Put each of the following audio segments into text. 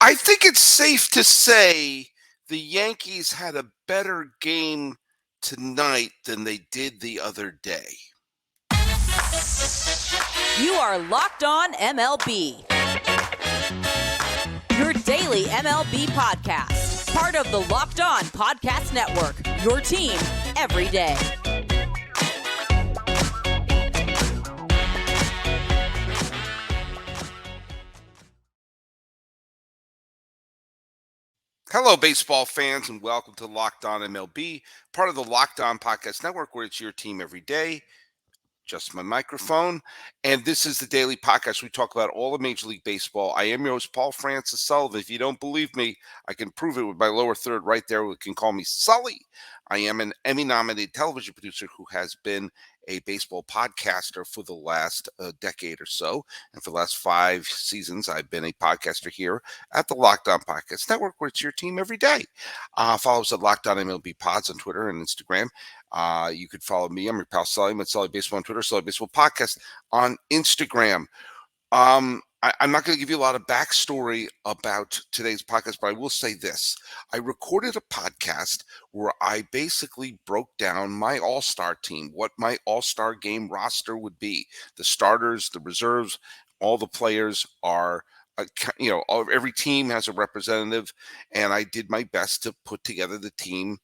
I think it's safe to say the Yankees had a better game tonight than they did the other day. You are Locked On MLB, your daily MLB podcast. Part of the Locked On Podcast Network, your team every day. Hello, baseball fans, and welcome to Locked On MLB, part of the Locked On Podcast Network, where it's your team every day. Just my microphone. And this is the daily podcast. We talk about all of Major League Baseball. I am your host, Paul Francis Sullivan. If you don't believe me, I can prove it with my lower third right there. You can call me Sully. I am an Emmy-nominated television producer who has been a baseball podcaster for the last decade or so. And for the last 5 seasons, I've been a podcaster here at the Locked On Podcast Network, where it's your team every day. Follow us at Locked On MLB Pods on Twitter and Instagram. You could follow me. I'm your pal Sully. I'm at Sully Baseball on Twitter, Sully Baseball Podcast on Instagram. I'm not going to give you a lot of backstory about today's podcast, but I will say this. I recorded a podcast where I basically broke down my all-star team, what my all-star game roster would be. The starters, the reserves, all the players are, every team has a representative, and I did my best to put together the team,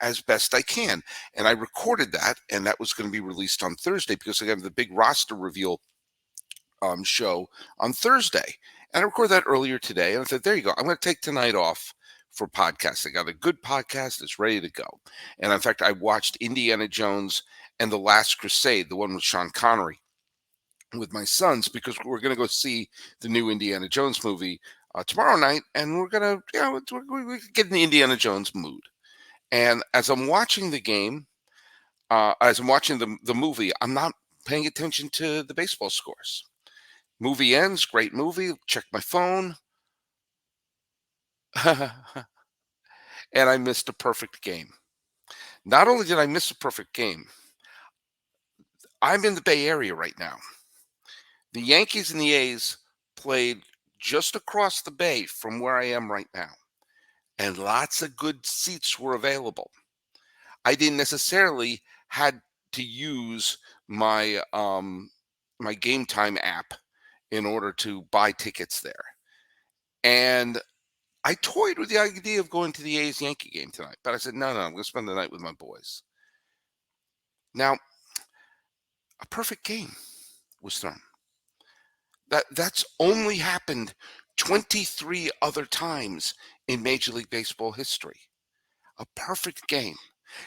as best I can. And I recorded that, and that was going to be released on Thursday because I have the big roster reveal show on Thursday. And I recorded that earlier today, and I said, there you go. I'm going to take tonight off for podcasting. I got a good podcast. It's ready to go. And in fact, I watched Indiana Jones and The Last Crusade, the one with Sean Connery, with my sons, because we're going to go see the new Indiana Jones movie tomorrow night, and we're going to, we're get in the Indiana Jones mood. And as I'm watching the game, as I'm watching the movie, I'm not paying attention to the baseball scores. Movie ends, great movie, check my phone. And I missed a perfect game. Not only did I miss a perfect game, I'm in the Bay Area right now. The Yankees and the A's played just across the bay from where I am right now. And lots of good seats were available. I didn't necessarily had to use my my Gametime app in order to buy tickets there. And I toyed with the idea of going to the A's Yankee game tonight, but I said, no, I'm going to spend the night with my boys. Now, a perfect game was thrown. That's only happened 23 other times in Major League Baseball history. A perfect game.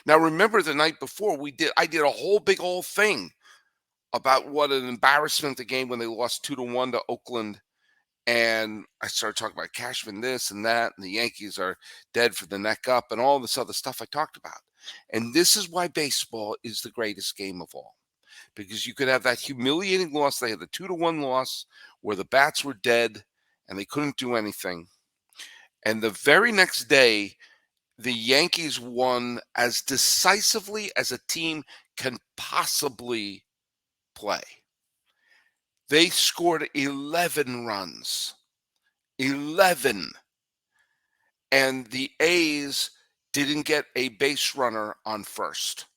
Now, remember the night before I did a whole big old thing about what an embarrassment the game when they lost 2-1 to Oakland. And I started talking about Cashman this and that, and the Yankees are dead for the neck up, and all this other stuff I talked about. And this is why baseball is the greatest game of all. Because you could have that humiliating loss. They had the 2-1 loss where the bats were dead and they couldn't do anything. And the very next day, the Yankees won as decisively as a team can possibly play. They scored 11 runs. 11. And the A's didn't get a base runner on first.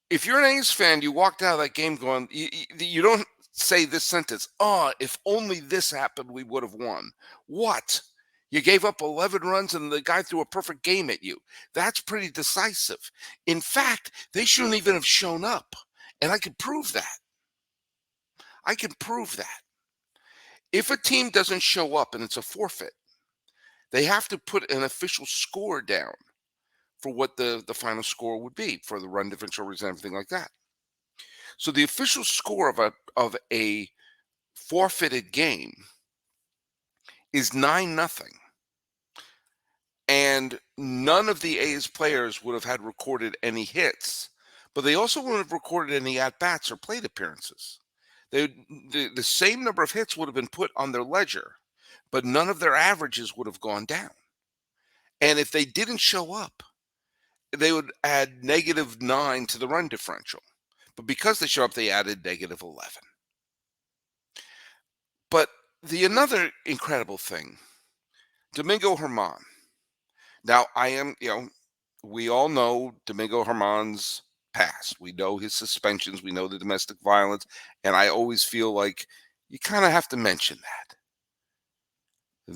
If you're an A's fan, you walked out of that game going, you don't say this sentence, if only this happened, we would have won. What? You gave up 11 runs and the guy threw a perfect game at you. That's pretty decisive. In fact, they shouldn't even have shown up. And I can prove that. I can prove that. If a team doesn't show up and it's a forfeit, they have to put an official score down for what the final score would be for the run differential and everything like that. So the official score of a forfeited game is 9-0. And none of the A's players would have had recorded any hits, but they also wouldn't have recorded any at-bats or plate appearances. The same number of hits would have been put on their ledger, but none of their averages would have gone down. And if they didn't show up, they would add -9 to the run differential. But because they show up, they added -11. But The another incredible thing, Domingo German. Now, we all know Domingo German's past. We know his suspensions. We know the domestic violence. And I always feel like you kind of have to mention that.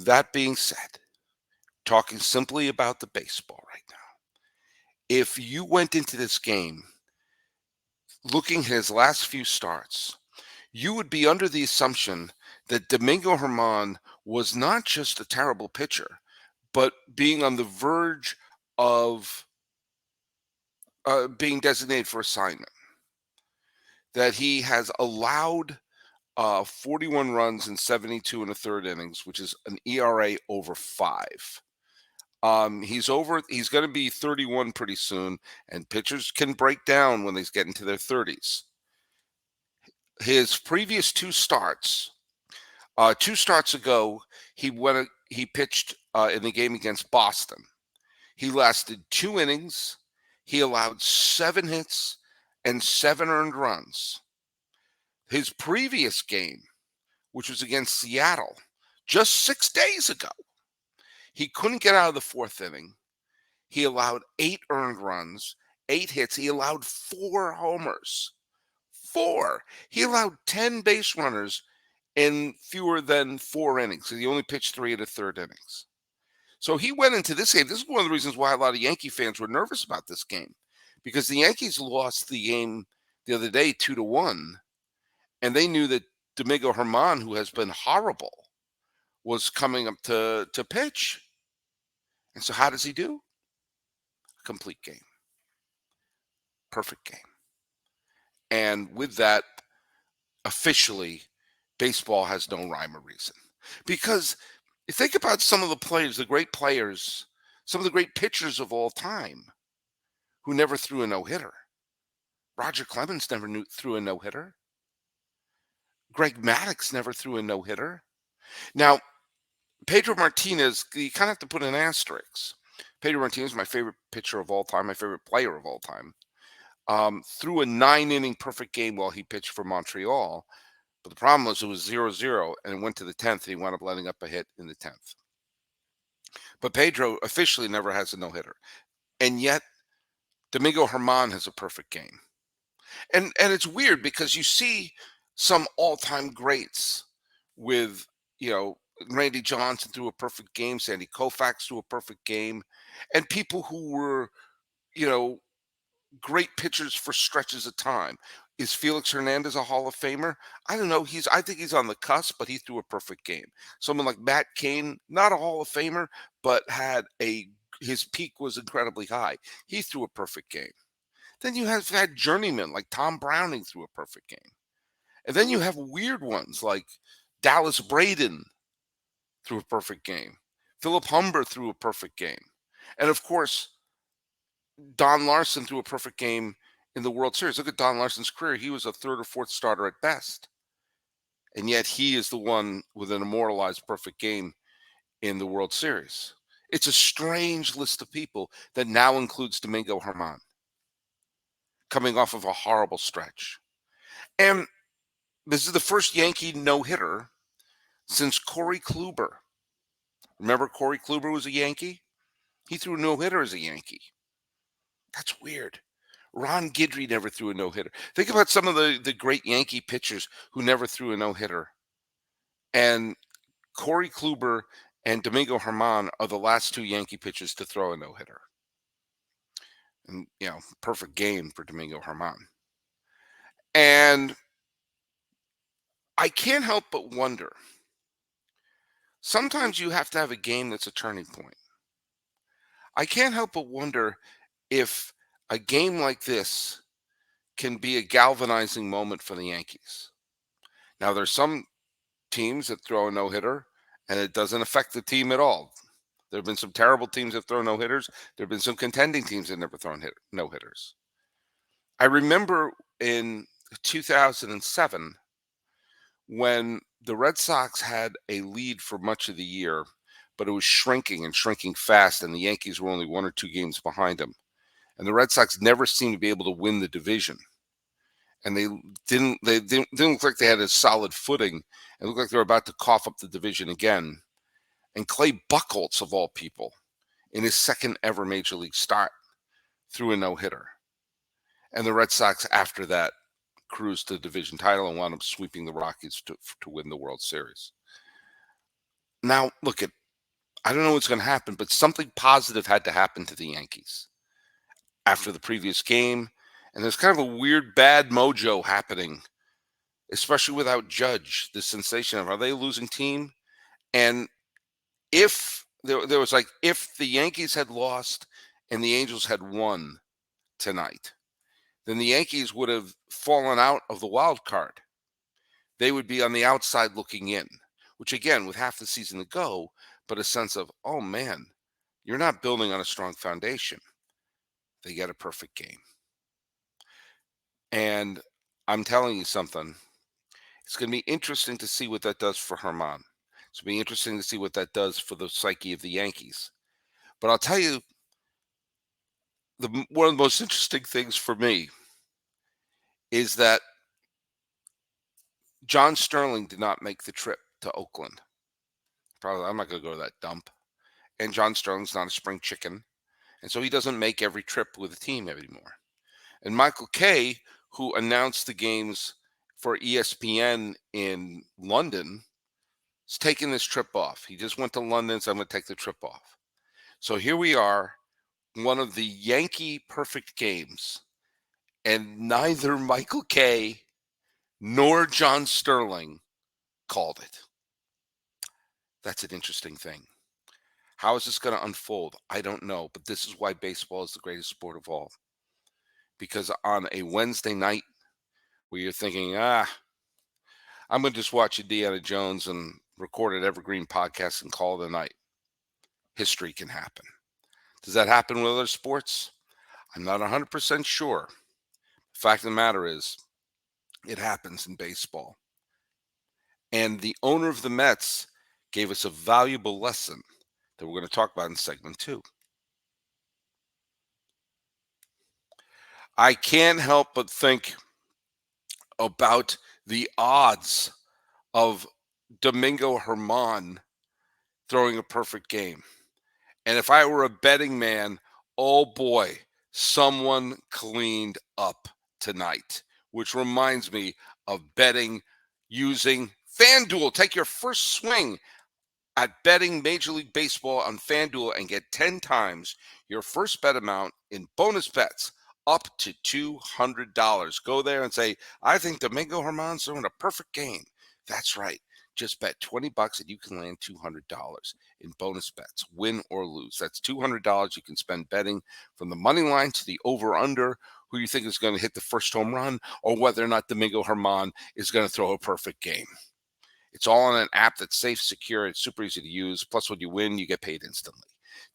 That being said, talking simply about the baseball right now, if you went into this game looking at his last few starts, you would be under the assumption that Domingo German was not just a terrible pitcher, but being on the verge of being designated for assignment. That he has allowed 41 runs in 72 and a third innings, which is an ERA over 5. He's over. He's going to be 31 pretty soon, and pitchers can break down when they get into their 30s. His previous two starts ago, he pitched in the game against Boston. He lasted 2 innings. He allowed 7 hits and 7 earned runs. His previous game, which was against Seattle, just 6 days ago, he couldn't get out of the fourth inning. He allowed 8 earned runs, 8 hits. He allowed 4 homers. 4. He allowed 10 base runners in fewer than 4 innings. So he only pitched 3 1/3 innings. So he went into this game. This is one of the reasons why a lot of Yankee fans were nervous about this game, because the Yankees lost the game the other day 2-1, and they knew that Domingo German, who has been horrible, was coming up to pitch. And so how does he do? A complete game. Perfect game. And with that, officially, baseball has no rhyme or reason. Because you think about some of the players, the great players, some of the great pitchers of all time who never threw a no-hitter. Roger Clemens never threw a no-hitter. Greg Maddux never threw a no-hitter. Now, Pedro Martinez, you kind of have to put an asterisk. Pedro Martinez is my favorite pitcher of all time, my favorite player of all time. Threw a 9-inning perfect game while he pitched for Montreal. But the problem was it was 0-0, and it went to the 10th, and he wound up letting up a hit in the 10th. But Pedro officially never has a no-hitter. And yet, Domingo German has a perfect game. And it's weird because you see some all-time greats with, Randy Johnson threw a perfect game, Sandy Koufax threw a perfect game, and people who were, great pitchers for stretches of time. Is Felix Hernandez a Hall of Famer? I don't know. I think he's on the cusp, but he threw a perfect game. Someone like Matt Cain, not a Hall of Famer, but his peak was incredibly high. He threw a perfect game. Then you have had journeymen like Tom Browning threw a perfect game. And then you have weird ones like Dallas Braden threw a perfect game. Philip Humber threw a perfect game. And of course, Don Larson threw a perfect game in the World Series. Look at Don Larson's career. He was a third or fourth starter at best. And yet he is the one with an immortalized perfect game in the World Series. It's a strange list of people that now includes Domingo German, coming off of a horrible stretch. And this is the first Yankee no-hitter since Corey Kluber. Remember Corey Kluber was a Yankee? He threw a no-hitter as a Yankee. That's weird. Ron Guidry never threw a no-hitter. Think about some of the great Yankee pitchers who never threw a no-hitter. And Corey Kluber and Domingo German are the last two Yankee pitchers to throw a no-hitter. And, perfect game for Domingo German. And I can't help but wonder. Sometimes you have to have a game that's a turning point. I can't help but wonder if a game like this can be a galvanizing moment for the Yankees. Now, there's some teams that throw a no-hitter, and it doesn't affect the team at all. There have been some terrible teams that throw no-hitters. There have been some contending teams that never thrown no-hitters. I remember in 2007 when the Red Sox had a lead for much of the year, but it was shrinking and shrinking fast, and the Yankees were only 1 or 2 games behind them. And the Red Sox never seemed to be able to win the division. and they didn't look like they had a solid footing. It looked like they were about to cough up the division again. And Clay Buchholz, of all people, in his second ever major league start, threw a no-hitter. And the Red Sox, after that, cruised to the division title and wound up sweeping the Rockies to win the World Series. Now, look at I don't know what's going to happen, but something positive had to happen to the Yankees after the previous game. And there's kind of a weird bad mojo happening, especially without Judge, the sensation of, are they a losing team? And if there was like, if the Yankees had lost and the Angels had won tonight, then the Yankees would have fallen out of the wild card. They would be on the outside looking in, which again, with half the season to go, but a sense of, oh man, you're not building on a strong foundation. They get a perfect game. And I'm telling you something, it's going to be interesting to see what that does for German. It's going to be interesting to see what that does for the psyche of the Yankees. But I'll tell you, one of the most interesting things for me is that John Sterling did not make the trip to Oakland. Probably, I'm not going to go to that dump. And John Sterling's not a spring chicken. And so he doesn't make every trip with the team anymore. And Michael Kay, who announced the games for ESPN in London, is taking this trip off. He just went to London, so I'm going to take the trip off. So here we are, one of the Yankee perfect games, and neither Michael Kay nor John Sterling called it. That's an interesting thing. How is this going to unfold? I don't know, but this is why baseball is the greatest sport of all. Because on a Wednesday night where you're thinking, I'm going to just watch Indiana Jones and record an evergreen podcast and call it a night, history can happen. Does that happen with other sports? I'm not 100% sure. The fact of the matter is, it happens in baseball. And the owner of the Mets gave us a valuable lesson that we're going to talk about in segment 2. I can't help but think about the odds of Domingo German throwing a perfect game. And if I were a betting man, oh boy, someone cleaned up tonight, which reminds me of betting using FanDuel. Take your first swing at betting Major League Baseball on FanDuel and get 10 times your first bet amount in bonus bets up to $200. Go there and say, I think Domingo German's throwing a perfect game. That's right. Just bet $20 and you can land $200 in bonus bets, win or lose. That's $200 you can spend betting from the money line to the over-under, who you think is going to hit the first home run, or whether or not Domingo German is going to throw a perfect game. It's all on an app that's safe, secure, it's super easy to use. Plus, when you win, you get paid instantly.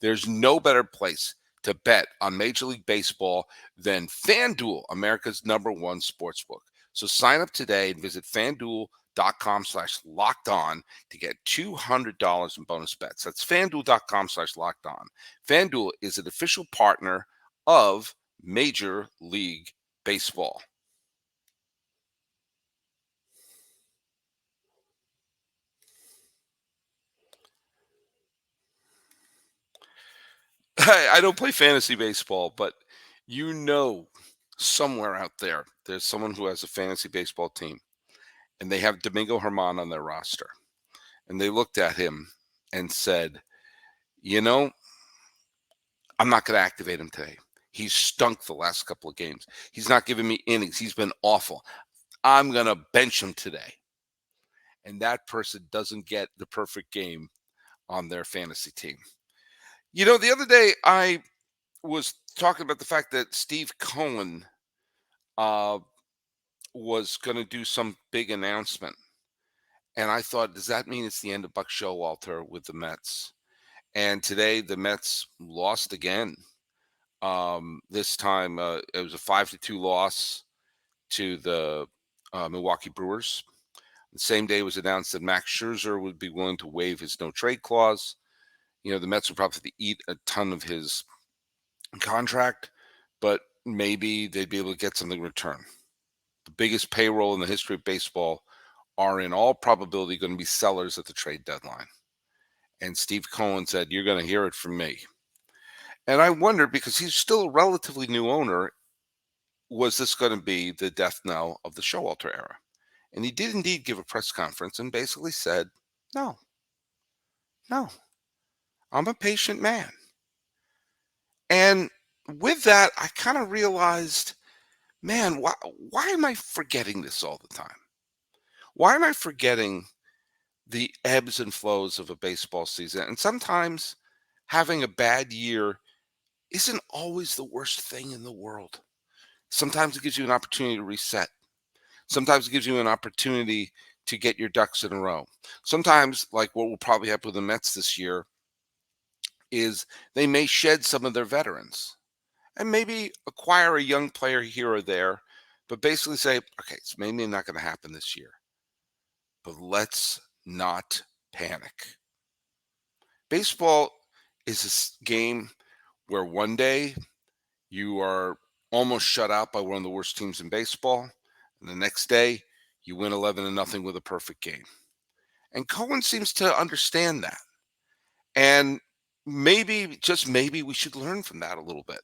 There's no better place to bet on Major League Baseball than FanDuel, America's #1 sportsbook. So sign up today and visit FanDuel.com/locked-on to get $200 in bonus bets. That's FanDuel.com/locked-on. FanDuel is an official partner of Major League Baseball. I don't play fantasy baseball, but somewhere out there, there's someone who has a fantasy baseball team, and they have Domingo German on their roster. And they looked at him and said, I'm not going to activate him today. He's stunk the last couple of games. He's not giving me innings. He's been awful. I'm going to bench him today. And that person doesn't get the perfect game on their fantasy team. The other day I was talking about the fact that Steve Cohen was going to do some big announcement. And I thought, does that mean it's the end of Buck Showalter with the Mets? And today the Mets lost again. This time it was a 5-2 loss to the Milwaukee Brewers. The same day it was announced that Max Scherzer would be willing to waive his no-trade clause. The Mets would probably have to eat a ton of his contract, but maybe they'd be able to get something in return. the biggest payroll in the history of baseball, are in all probability going to be sellers at the trade deadline. And Steve Cohen said, "You're going to hear it from me." And I wonder, because he's still a relatively new owner, was this going to be the death knell of the Showalter era? And he did indeed give a press conference and basically said, "No, no, I'm a patient man." And with that, I kind of realized, man, why am I forgetting this all the time? Why am I forgetting the ebbs and flows of a baseball season? And sometimes having a bad year isn't always the worst thing in the world. Sometimes it gives you an opportunity to reset. Sometimes it gives you an opportunity to get your ducks in a row. Sometimes, like what will probably happen with the Mets this year, is they may shed some of their veterans and maybe acquire a young player here or there, but basically say, okay, it's maybe not going to happen this year, but let's not panic. Baseball is a game where one day you are almost shut out by one of the worst teams in baseball, and the next day you win 11-0 with a perfect game. And Cohen seems to understand that. And maybe, just maybe, we should learn from that a little bit.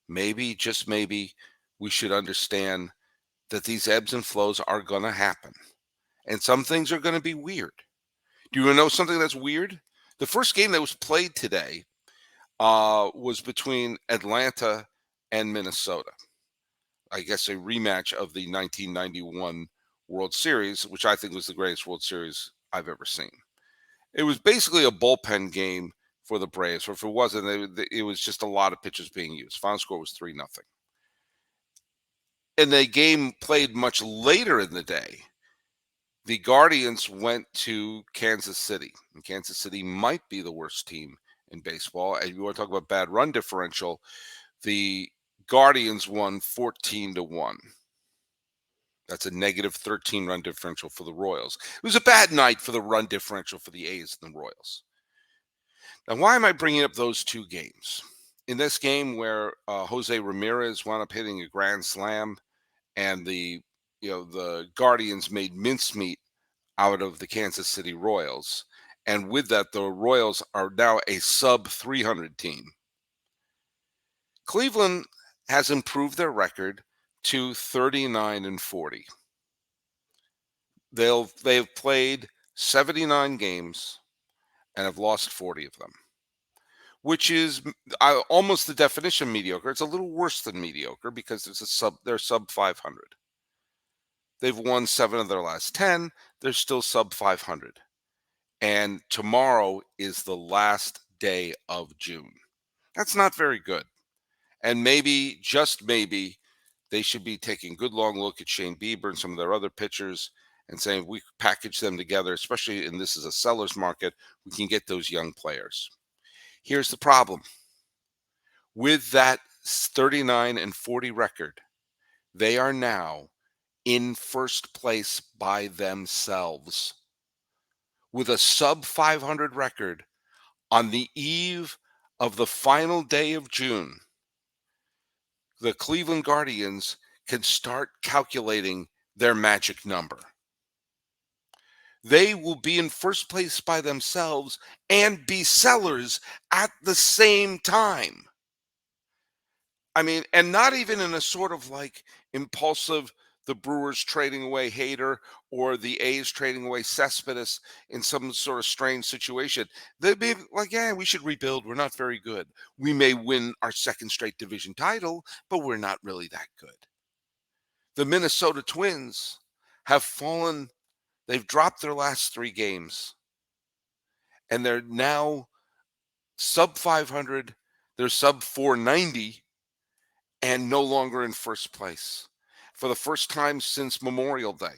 Maybe, just maybe, we should understand that these ebbs and flows are going to happen. And some things are going to be weird. Do you know something that's weird? The first game that was played today was between Atlanta and Minnesota. I guess a rematch of the 1991 World Series, which I think was the greatest World Series I've ever seen. It was basically a bullpen game for the Braves, or if it wasn't, it was just a lot of pitches being used. Final score was 3-0. And the game played much later in the day. The Guardians went to Kansas City, and Kansas City might be the worst team in baseball. And you want to talk about bad run differential, the Guardians won 14-1. That's a negative 13 run differential for the Royals. It was a bad night for the run differential for the A's and the Royals. Now, why am I bringing up those two games? In this game where Jose Ramirez wound up hitting a grand slam, and the Guardians made mincemeat out of the Kansas City Royals, and with that, the Royals are now a sub 300 team. Cleveland has improved their record to 39-40. They've played 79 games and have lost 40 of them, which is almost the definition of mediocre. It's a little worse than mediocre because they're sub 500. They've won 7 of their last 10. They're still sub 500. And tomorrow is the last day of June. That's not very good. And maybe, just maybe, they should be taking a good long look at Shane Bieber and some of their other pitchers and saying, we package them together, especially in this is a seller's market, we can get those young players. Here's the problem. With that 39-40 record, they are now in first place by themselves with a sub 500 record on the eve of the final day of June. The Cleveland Guardians can start calculating their magic number. They will be in first place by themselves and be sellers at the same time. I mean, and not even in a sort of like impulsive, the Brewers trading away Hader or the A's trading away Cespedes in some sort of strange situation. They'd be like, yeah, we should rebuild. We're not very good. We may win our second straight division title, but we're not really that good. The Minnesota Twins have fallen. They've dropped their last 3 games, and they're now sub 500. They're sub 490 and no longer in first place. For the first time since Memorial Day,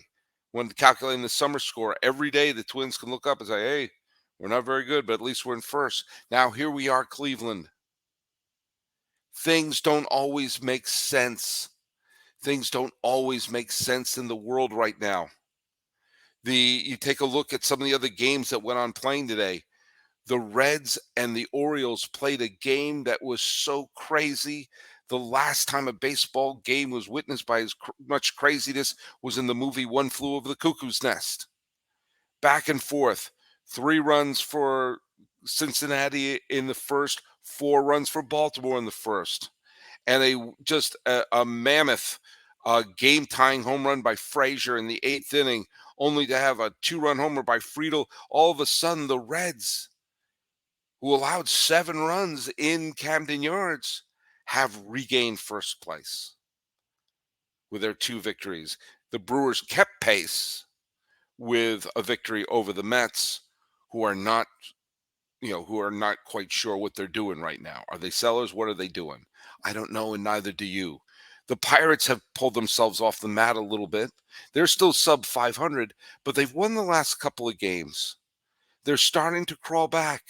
when calculating the summer score, every day the Twins can look up and say, hey, we're not very good, but at least we're in first. Now here we are, Cleveland. Things don't always make sense. Things don't always make sense in the world right now. You take a look at some of the other games that went on playing today. The Reds and the Orioles played a game that was so crazy The last time a baseball game was witnessed by as much craziness was in the movie One Flew Over the Cuckoo's Nest. Back and forth, 3 runs for Cincinnati in the first, 4 runs for Baltimore in the first, and a mammoth game tying home run by Frazier in the 8th inning, only to have a 2-run homer by Friedel. All of a sudden, the Reds, who allowed 7 runs in Camden Yards, have regained first place with their 2 victories. The Brewers kept pace with a victory over the Mets, who are not, who are not quite sure what they're doing right now. Are they sellers? What are they doing? I don't know, and neither do you. The Pirates have pulled themselves off the mat a little bit. They're still sub 500, but they've won the last couple of games. They're starting to crawl back.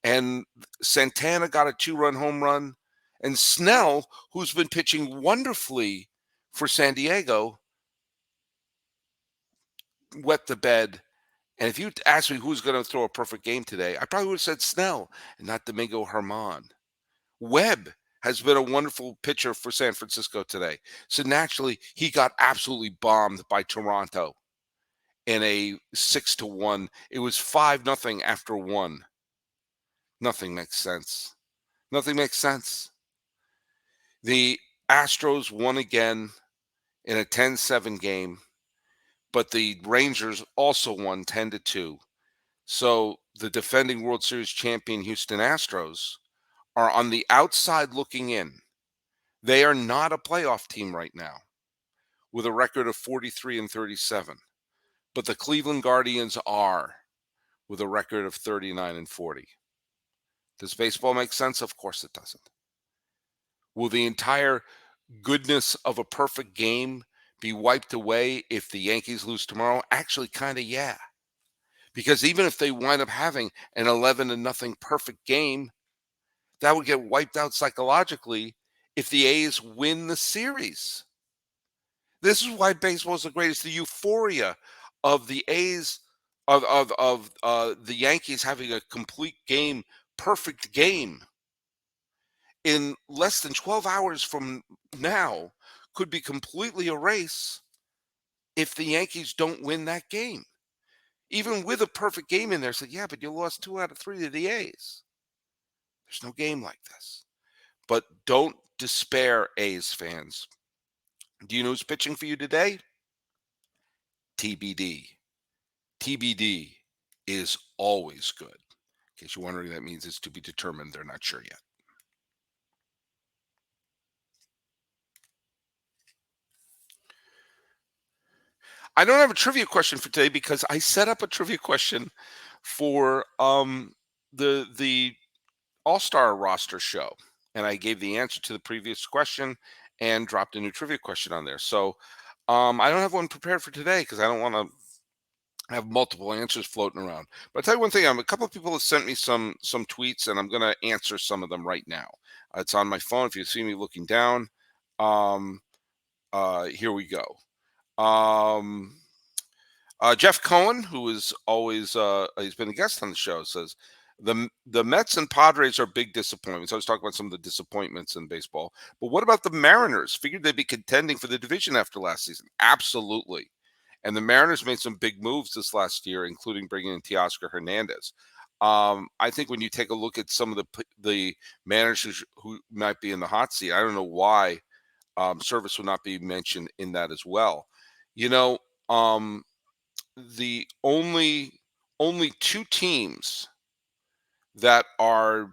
And Santana got a 2-run home run. And Snell, who's been pitching wonderfully for San Diego, wet the bed. And if you asked me who's going to throw a perfect game today, I probably would have said Snell and not Domingo German. Webb has been a wonderful pitcher for San Francisco today. So naturally, he got absolutely bombed by Toronto in a 6-1. It was 5-0 after 1. Nothing makes sense. Nothing makes sense. The Astros won again in a 10-7 game, but the Rangers also won 10-2. So the defending World Series champion Houston Astros are on the outside looking in. They are not a playoff team right now with a record of 43-37, but the Cleveland Guardians are with a record of 39-40. Does baseball make sense? Of course it doesn't. Will the entire goodness of a perfect game be wiped away if the Yankees lose tomorrow? Actually, kind of, yeah. Because even if they wind up having an 11-0 perfect game, that would get wiped out psychologically if the A's win the series. This is why baseball is the greatest. The euphoria of the A's, of the Yankees having a complete game, perfect game in less than 12 hours from now could be completely erased if the Yankees don't win that game. Even with a perfect game in there, said, yeah, but you lost 2 out of 3 to the A's. There's no game like this. But don't despair, A's fans. Do you know who's pitching for you today? TBD. TBD is always good. In case you're wondering, that means it's to be determined. They're not sure yet. I don't have a trivia question for today because I set up a trivia question for the All-Star roster show, and I gave the answer to the previous question and dropped a new trivia question on there. So I don't have one prepared for today because I don't want to have multiple answers floating around. But I'll tell you one thing, a couple of people have sent me some tweets, and I'm going to answer some of them right now. It's on my phone. If you see me looking down, here we go. Jeff Cohen, who is always he's been a guest on the show, says the Mets and Padres are big disappointments. I was talking about some of the disappointments in baseball, but what about the Mariners? Figured they'd be contending for the division after last season. Absolutely. And the Mariners made some big moves this last year, including bringing in Teoscar Hernandez. I think when you take a look at some of the managers who might be in the hot seat, I don't know why Service would not be mentioned in that as well. The only 2 teams that are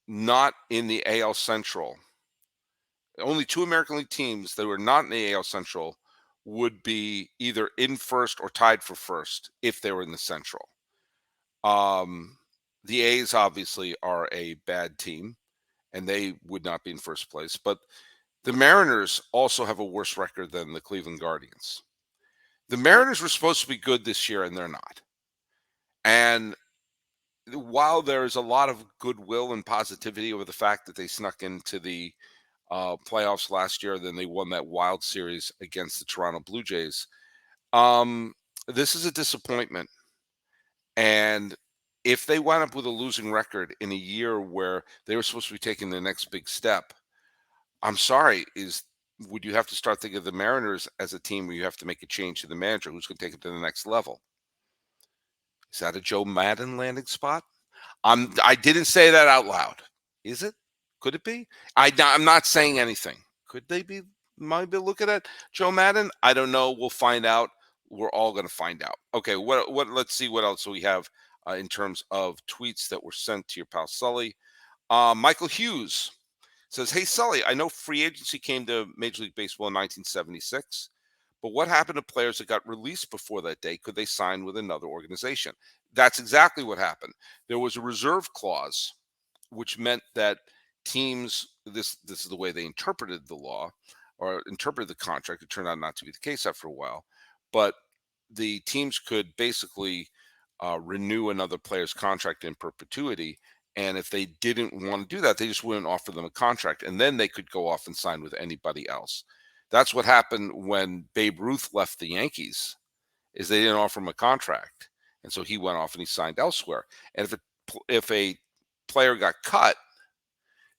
not in the AL Central, only 2 American League teams that were not in the AL Central would be either in first or tied for first if they were in the Central. The A's obviously are a bad team, and they would not be in first place. But the Mariners also have a worse record than the Cleveland Guardians. The Mariners were supposed to be good this year, and they're not. And while there's a lot of goodwill and positivity over the fact that they snuck into the playoffs last year, then they won that wild series against the Toronto Blue Jays, this is a disappointment. And if they wind up with a losing record in a year where they were supposed to be taking the next big step, I'm sorry, would you have to start thinking of the Mariners as a team where you have to make a change to the manager who's going to take it to the next level? Is that a Joe Madden landing spot? I didn't say that out loud. Is it? Could it be? I'm not saying anything. Could they be? Might be looking at Joe Madden. I don't know. We'll find out. We're all going to find out. Okay. What? Let's see what else we have in terms of tweets that were sent to your pal Sully. Michael Hughes says, "Hey Sully, I know free agency came to Major League Baseball in 1976, but what happened to players that got released before that day? Could they sign with another organization?" That's exactly what happened. There was a reserve clause, which meant that teams, this is the way they interpreted the law or interpreted the contract. It turned out not to be the case after a while, but the teams could basically renew another player's contract in perpetuity. And if they didn't want to do that, they just wouldn't offer them a contract. And then they could go off and sign with anybody else. That's what happened when Babe Ruth left the Yankees, is they didn't offer him a contract. And so he went off and he signed elsewhere. And if a player got cut,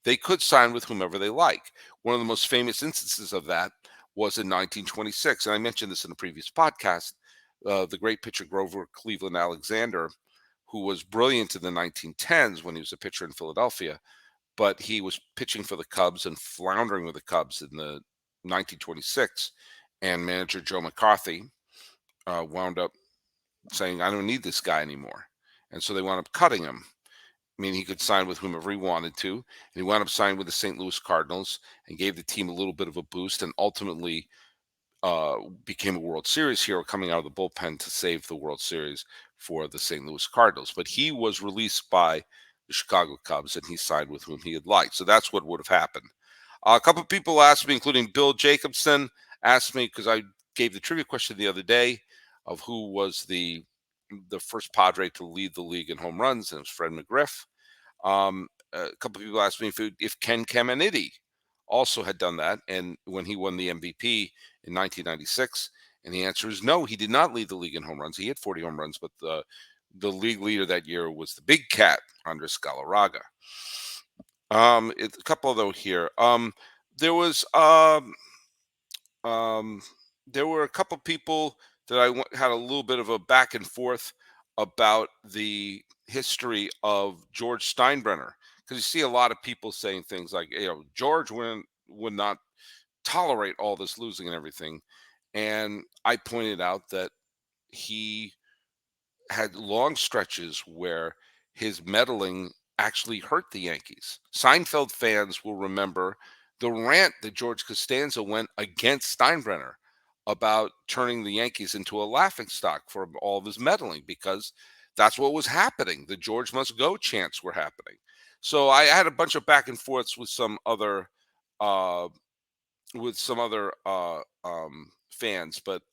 they could sign with whomever they like. One of the most famous instances of that was in 1926. And I mentioned this in a previous podcast. The great pitcher Grover Cleveland Alexander, who was brilliant in the 1910s when he was a pitcher in Philadelphia, but he was pitching for the Cubs and floundering with the Cubs in the 1926. And manager Joe McCarthy wound up saying, "I don't need this guy anymore." And so they wound up cutting him. I mean, he could sign with whomever he wanted to. And he wound up signing with the St. Louis Cardinals and gave the team a little bit of a boost and ultimately became a World Series hero, coming out of the bullpen to save the World Series for the St. Louis Cardinals. But he was released by the Chicago Cubs and he signed with whom he had liked. So that's what would have happened. A couple of people asked me, including Bill Jacobson, asked me, because I gave the trivia question the other day of who was the first Padre to lead the league in home runs, and it was Fred McGriff. A couple of people asked me if Ken Caminiti also had done that, and when he won the MVP in 1996, and the answer is no, he did not lead the league in home runs. He hit 40 home runs, but the league leader that year was the big cat, Andres Galarraga. A couple of those here. There was there were a couple people that had a little bit of a back and forth about the history of George Steinbrenner, because you see a lot of people saying things like, George would not tolerate all this losing and everything, and I pointed out that he had long stretches where his meddling actually hurt the Yankees. Seinfeld fans will remember the rant that George Costanza went against Steinbrenner about turning the Yankees into a laughingstock for all of his meddling, because that's what was happening. The George must go chants were happening. So I had a bunch of back and forths with some other uh, fans, but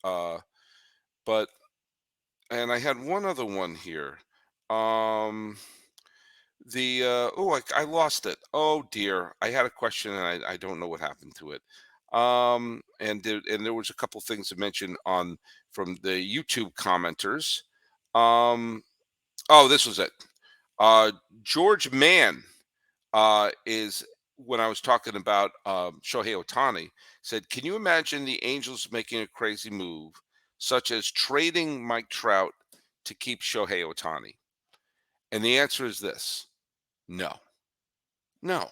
and I had one other one here. Um, I lost it. Oh dear, I had a question and I don't know what happened to it. And there was a couple things to mention on from the YouTube commenters. Um, oh, this was it. Uh, George Mann is when I was talking about Shohei Ohtani, said, "Can you imagine the Angels making a crazy move, such as trading Mike Trout to keep Shohei Ohtani?" And the answer is this: no, no.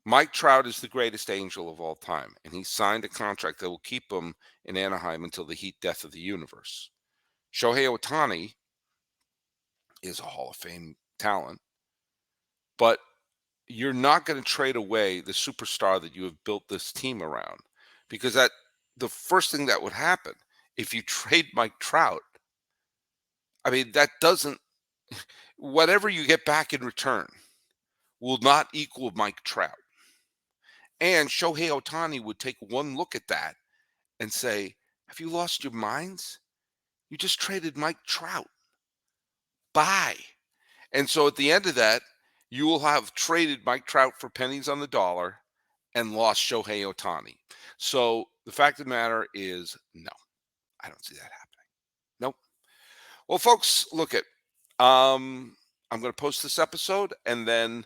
Mike Trout is the greatest Angel of all time, and he signed a contract that will keep him in Anaheim until the heat death of the universe. Shohei Ohtani is a Hall of Fame talent, but you're not going to trade away the superstar that you have built this team around, because that the first thing that would happen if you trade Mike Trout, I mean, that doesn't, whatever you get back in return will not equal Mike Trout. And Shohei Ohtani would take one look at that and say, "Have you lost your minds? You just traded Mike Trout. Bye." And so at the end of that, you will have traded Mike Trout for pennies on the dollar and lost Shohei Ohtani. So the fact of the matter is, no, I don't see that happening. Nope. Well, folks, look at. I'm going to post this episode, and then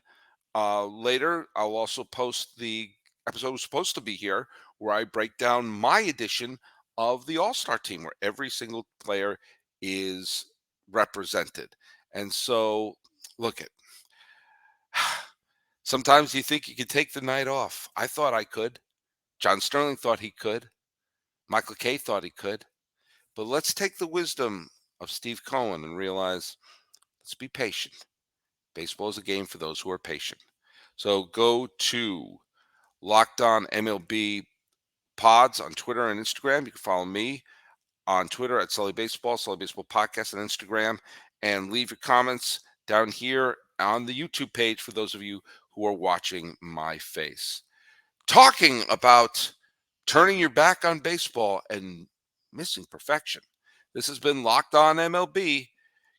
later I'll also post the episode was supposed to be here, where I break down my edition of the All-Star team, where every single player is represented. And so, look at sometimes you think you could take the night off. I thought I could. John Sterling thought he could. Michael Kay thought he could. But let's take the wisdom of Steve Cohen and realize, let's be patient. Baseball is a game for those who are patient. So go to Locked On MLB Pods on Twitter and Instagram. You can follow me on Twitter at Sully Baseball Podcast on Instagram, and leave your comments down here on the YouTube page for those of you who are watching my face. Talking about turning your back on baseball and missing perfection. This has been Locked On MLB.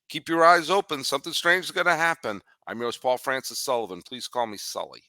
Keep your eyes open. Something strange is going to happen. I'm your host, Paul Francis Sullivan. Please call me Sully.